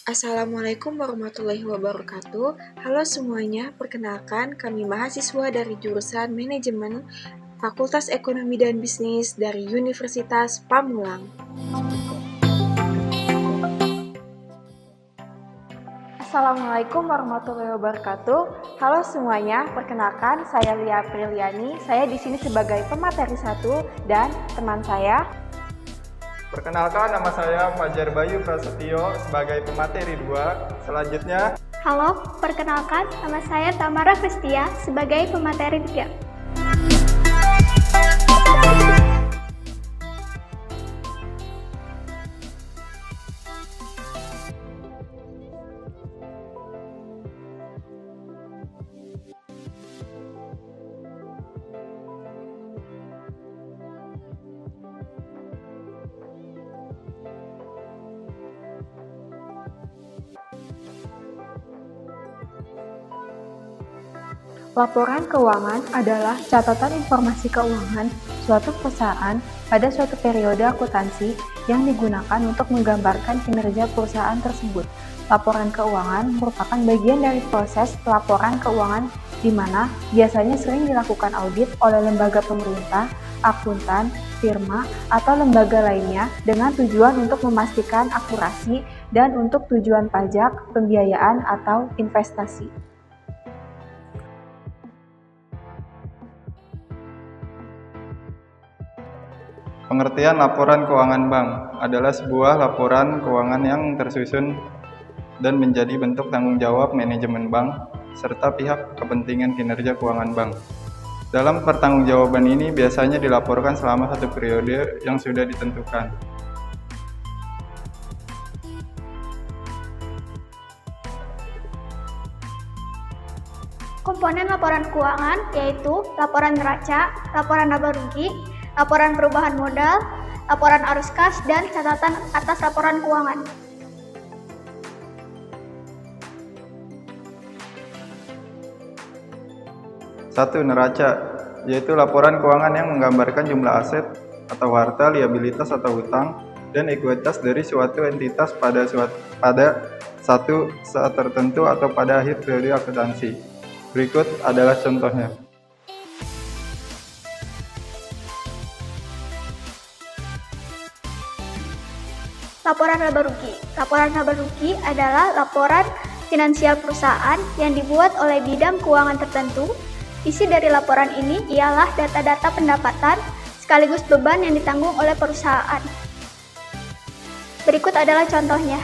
Assalamualaikum warahmatullahi wabarakatuh. Halo semuanya, perkenalkan kami mahasiswa dari jurusan Manajemen Fakultas Ekonomi dan Bisnis dari Universitas Pamulang. Assalamualaikum warahmatullahi wabarakatuh. Halo semuanya, perkenalkan saya Lia Apriliani. Saya di sini sebagai pemateri 1 dan teman saya. Perkenalkan, nama saya Fajar Bayu Prasetyo sebagai pemateri 2. Selanjutnya, Halo, perkenalkan nama saya Tamara Kristia sebagai pemateri 3. Laporan keuangan adalah catatan informasi keuangan suatu perusahaan pada suatu periode akuntansi yang digunakan untuk menggambarkan kinerja perusahaan tersebut. Laporan keuangan merupakan bagian dari proses pelaporan keuangan di mana biasanya sering dilakukan audit oleh lembaga pemerintah, akuntan, firma, atau lembaga lainnya dengan tujuan untuk memastikan akurasi dan untuk tujuan pajak, pembiayaan, atau investasi. pengertian laporan keuangan bank adalah sebuah laporan keuangan yang tersusun dan menjadi bentuk tanggung jawab manajemen bank serta pihak kepentingan kinerja keuangan bank. Dalam pertanggungjawaban ini biasanya dilaporkan selama satu periode yang sudah ditentukan. Komponen laporan keuangan yaitu laporan neraca, laporan laba rugi, laporan perubahan modal, laporan arus kas, dan catatan atas laporan keuangan. Satu, neraca, yaitu laporan keuangan yang menggambarkan jumlah aset atau harta, liabilitas atau hutang, dan ekuitas dari suatu entitas pada satu saat tertentu atau pada akhir periode akuntansi. Berikut adalah contohnya. Laporan laba rugi. Laporan laba rugi adalah laporan finansial perusahaan yang dibuat oleh bidang keuangan tertentu. Isi dari laporan ini ialah data-data pendapatan sekaligus beban yang ditanggung oleh perusahaan. Berikut adalah contohnya.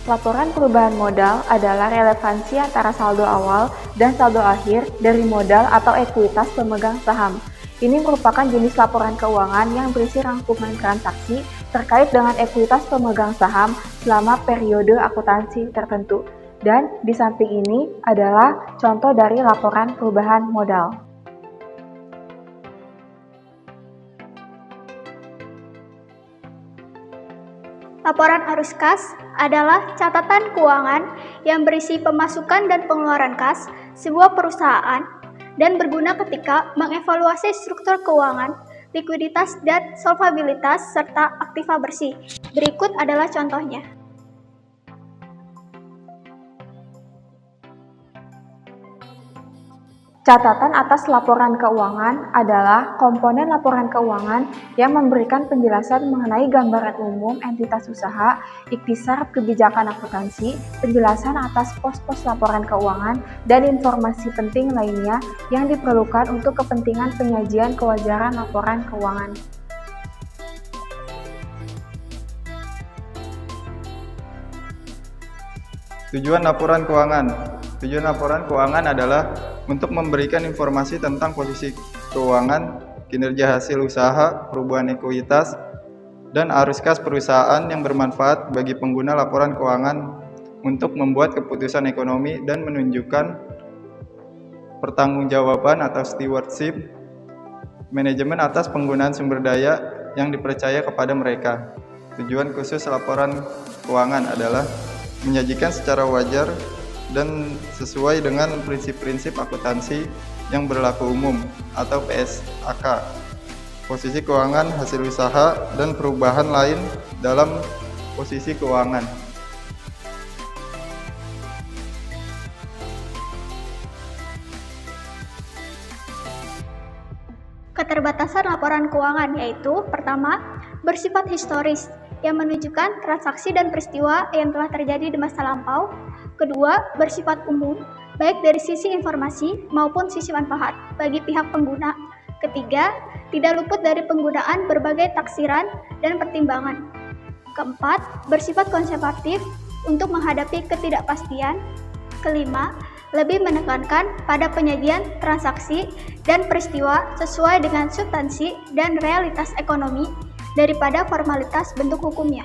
Laporan perubahan modal adalah relevansi antara saldo awal dan saldo akhir dari modal atau ekuitas pemegang saham. Ini merupakan jenis laporan keuangan yang berisi rangkuman transaksi terkait dengan ekuitas pemegang saham selama periode akuntansi tertentu. Dan di samping ini adalah contoh dari laporan perubahan modal. Laporan arus kas adalah catatan keuangan yang berisi pemasukan dan pengeluaran kas sebuah perusahaan dan berguna ketika mengevaluasi struktur keuangan, likuiditas dan solvabilitas serta aktiva bersih. Berikut adalah contohnya. Catatan atas laporan keuangan adalah komponen laporan keuangan yang memberikan penjelasan mengenai gambaran umum entitas usaha, ikhtisar kebijakan akuntansi, penjelasan atas pos-pos laporan keuangan, dan informasi penting lainnya yang diperlukan untuk kepentingan penyajian kewajaran laporan keuangan. Tujuan laporan keuangan. Tujuan laporan keuangan adalah untuk memberikan informasi tentang posisi keuangan, kinerja hasil usaha, perubahan ekuitas, dan arus kas perusahaan yang bermanfaat bagi pengguna laporan keuangan untuk membuat keputusan ekonomi dan menunjukkan pertanggungjawaban atau stewardship manajemen atas penggunaan sumber daya yang dipercaya kepada mereka. Tujuan khusus laporan keuangan adalah menyajikan secara wajar dan sesuai dengan prinsip-prinsip akuntansi yang berlaku umum atau PSAK. posisi keuangan, hasil usaha, dan perubahan lain dalam posisi keuangan. Keterbatasan laporan keuangan yaitu pertama, bersifat historis yang menunjukkan transaksi dan peristiwa yang telah terjadi di masa lampau. Kedua, bersifat umum, baik dari sisi informasi maupun sisi manfaat bagi pihak pengguna. Ketiga, tidak luput dari penggunaan berbagai taksiran dan pertimbangan. Keempat, bersifat konservatif untuk menghadapi ketidakpastian. Kelima, lebih menekankan pada penyajian transaksi dan peristiwa sesuai dengan substansi dan realitas ekonomi daripada formalitas bentuk hukumnya.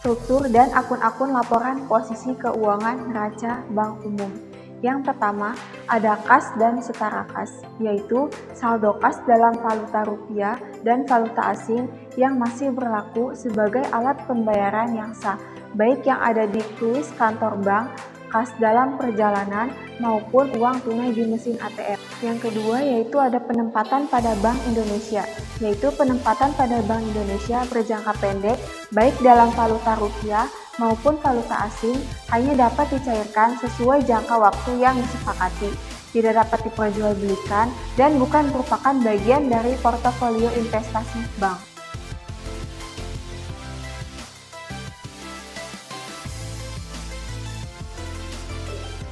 Struktur dan akun-akun laporan posisi keuangan neraca bank umum. Yang pertama, ada kas dan setara kas, yaitu saldo kas dalam valuta rupiah dan valuta asing yang masih berlaku sebagai alat pembayaran yang sah, baik yang ada di kuis kantor bank, kas dalam perjalanan, maupun uang tunai di mesin ATM. Yang kedua yaitu ada penempatan pada Bank Indonesia, yaitu penempatan pada Bank Indonesia berjangka pendek, baik dalam valuta rupiah maupun valuta asing, hanya dapat dicairkan sesuai jangka waktu yang disepakati, tidak dapat diperjualbelikan, dan bukan merupakan bagian dari portofolio investasi bank.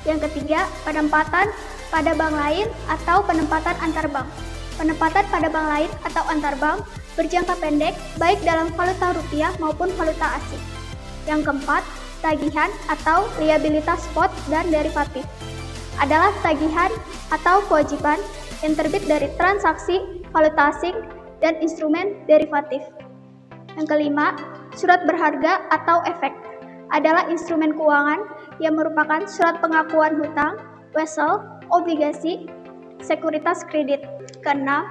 Yang ketiga, penempatan pada bank lain atau penempatan antar bank. Penempatan pada bank lain atau antar bank berjangka pendek baik dalam valuta rupiah maupun valuta asing. Yang keempat, tagihan atau liabilitas spot dan derivatif adalah tagihan atau kewajiban yang terbit dari transaksi valuta asing dan instrumen derivatif. Yang kelima, surat berharga atau efek adalah instrumen keuangan yang merupakan surat pengakuan hutang, wesel, obligasi, sekuritas kredit. Keenam,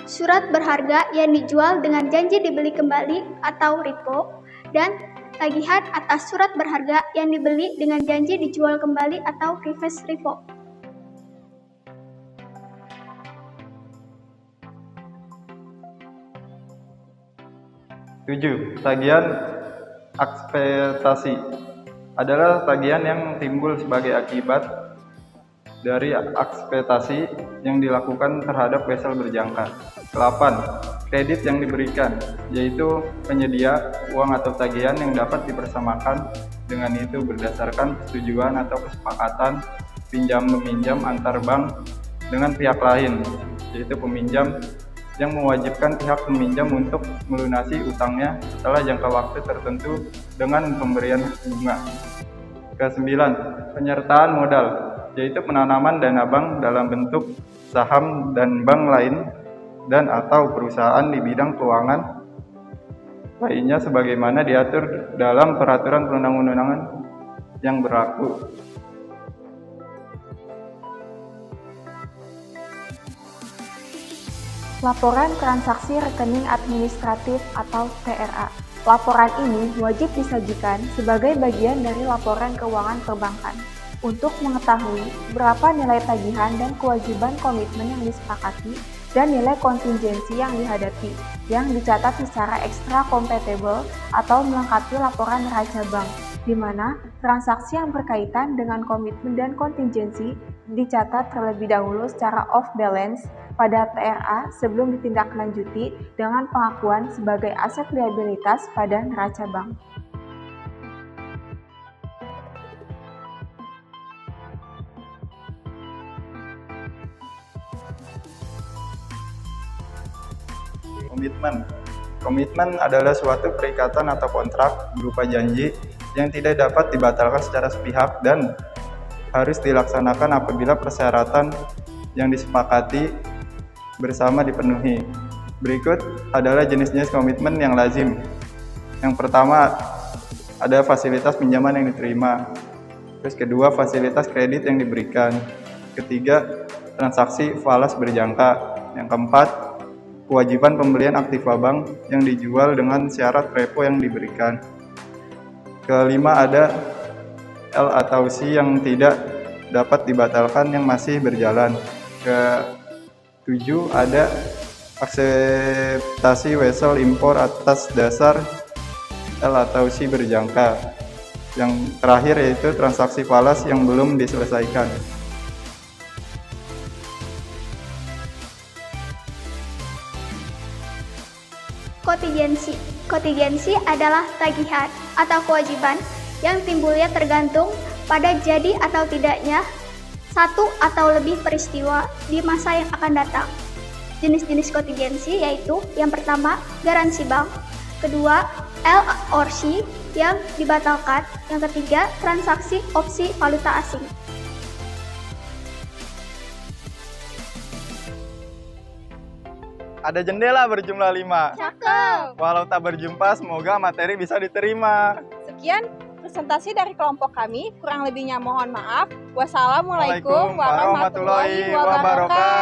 surat berharga yang dijual dengan janji dibeli kembali atau repo, dan tagihan atas surat berharga yang dibeli dengan janji dijual kembali atau reverse repo. Tujuh, tagihan ekspektasi adalah tagihan yang timbul sebagai akibat dari ekspektasi yang dilakukan terhadap wesel berjangka. 8. Kredit yang diberikan, yaitu penyedia uang atau tagihan yang dapat dipersamakan dengan itu berdasarkan persetujuan atau kesepakatan pinjam-meminjam antar bank dengan pihak lain, yaitu peminjam yang mewajibkan pihak peminjam untuk melunasi utangnya setelah jangka waktu tertentu dengan pemberian bunga. Ke-9, penyertaan modal, yaitu penanaman dana bank dalam bentuk saham dan bank lain dan atau perusahaan di bidang keuangan lainnya sebagaimana diatur dalam peraturan perundang-undangan yang berlaku. Laporan transaksi rekening administratif atau TRA. Laporan ini wajib disajikan sebagai bagian dari laporan keuangan perbankan untuk mengetahui berapa nilai tagihan dan kewajiban komitmen yang disepakati dan nilai kontingensi yang dihadapi, yang dicatat secara ekstra compatible atau melengkapi laporan neraca bank, di mana transaksi yang berkaitan dengan komitmen dan kontingensi dicatat terlebih dahulu secara off balance pada TRA sebelum ditindaklanjuti dengan pengakuan sebagai aset liabilitas pada neraca bank. Komitmen adalah suatu perikatan atau kontrak berupa janji yang tidak dapat dibatalkan secara sepihak dan harus dilaksanakan apabila persyaratan yang disepakati bersama dipenuhi. Berikut adalah jenis-jenis komitmen yang lazim. Yang pertama, ada fasilitas pinjaman yang diterima. Terus kedua, fasilitas kredit yang diberikan. Ketiga, transaksi falas berjangka. Yang keempat, kewajiban pembelian aktiva bank yang dijual dengan syarat repo yang diberikan. Kelima, ada L atau C yang tidak dapat dibatalkan yang masih berjalan. Ketujuh, ada akseptasi wesel impor atas dasar L atau C berjangka. Yang terakhir yaitu transaksi falas yang belum diselesaikan. Kontingensi. Kontingensi adalah tagihan atau kewajiban yang timbulnya tergantung pada jadi atau tidaknya satu atau lebih peristiwa di masa yang akan datang. Jenis-jenis kontingensi yaitu yang pertama, garansi bank, kedua, L or C yang dibatalkan, yang ketiga, transaksi opsi valuta asing. Ada jendela berjumlah 5. Cakep! Walau tak berjumpa, semoga materi bisa diterima. Sekian presentasi dari kelompok kami, kurang lebihnya mohon maaf. Wassalamualaikum warahmatullahi wabarakatuh.